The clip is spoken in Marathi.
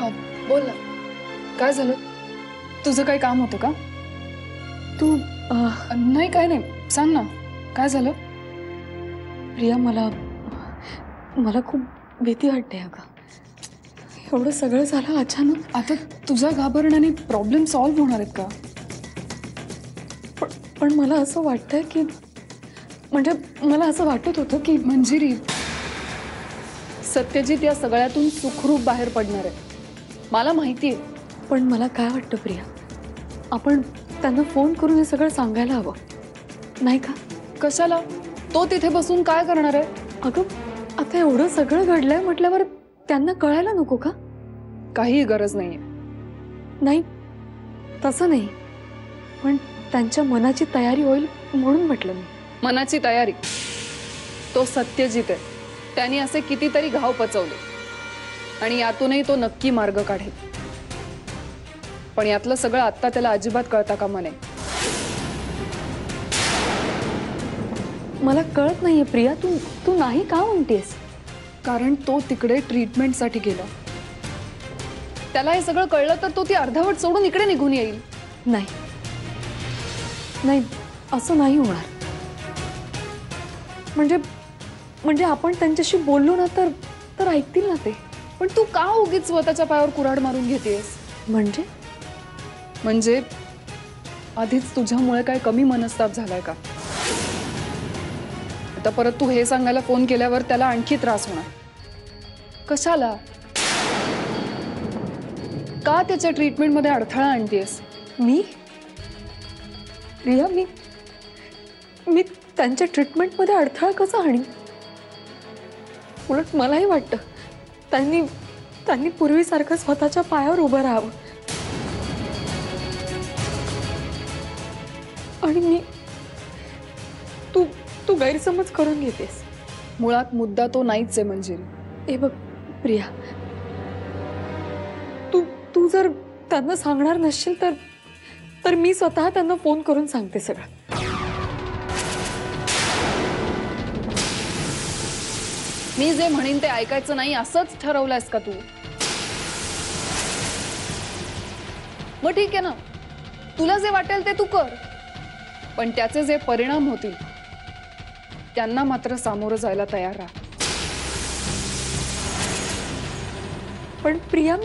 बोल ना, काय झालं? तुझं काही काम होतं का? तू नाही, काय नाही, सांग ना, काय झालं? प्रिया, मला खूप भीती वाटते अगं. एवढं सगळं झालं अचानक. आता तुझ्या घाबरण्याने प्रॉब्लेम सॉल्व्ह होणार आहेत का? पण मला असं वाटतंय की म्हणजे मला असं वाटत होतं की मंजिरी, सत्यजित या सगळ्यातून सुखरूप बाहेर पडणार आहे, मला माहिती आहे. पण मला काय वाटतं प्रिया, आपण त्यांना फोन करून हे सगळं सांगायला हवं नाही का? कशाला? तो तिथे बसून काय करणार आहे? अगं, आता एवढं सगळं घडलंय म्हटल्यावर त्यांना कळायला नको का? काही गरज नाहीये. नाही, तसं नाही, पण त्यांच्या मनाची तयारी होईल म्हणून म्हटलं मी. मनाची तयारी? तो सत्यजित आहे, त्यांनी असे कितीतरी घाव पचवले आणि यातूनही तो नक्की मार्ग काढेल. पण यातलं सगळं आत्ता त्याला अजिबात कळता कामा नये. मला कळत नाहीये प्रिया, तू नाही का म्हणतेस? कारण तो तिकडे ट्रीटमेंटसाठी गेला. त्याला हे सगळं कळलं तर तो ती अर्धवट सोडून इकडे निघून येईल. नाही नाही, असं नाही होणार. म्हणजे आपण त्यांच्याशी बोललो ना तर ऐकतील ना ते. पण तू का उगीच स्वतःच्या पायावर कुऱ्हाड मारून घेतेस? म्हणजे आधीच तुझ्यामुळे काय कमी मनस्ताप झालाय का? आता परत तू हे सांगायला फोन केल्यावर त्याला आणखी त्रास होणार. कशाला? का त्याच्या ट्रीटमेंट मध्ये अडथळा आणतेस? मी प्रिया, मी त्यांच्या ट्रीटमेंट मध्ये अडथळा कसा आणीन? उलट मलाही वाटतं त्यांनी पूर्वीसारखं स्वतःच्या पायावर उभं राहावं. आणि मी तू गैरसमज करून घेतेस. मुळात मुद्दा तो नाहीच आहे मंजिरी. हे बघ प्रिया, तू जर त्यांना सांगणार नसशील तर मी स्वतः त्यांना फोन करून सांगते सगळं. मी जे म्हणेन ते ऐकायचं नाही असंच ठरवलंयस का तू? मग ठीक आहे ना, तुला जे वाटेल ते तू कर, पण त्याचे जे परिणाम होतील त्यांना मात्र सामोरं जायला तयार राहा. पण प्रिया,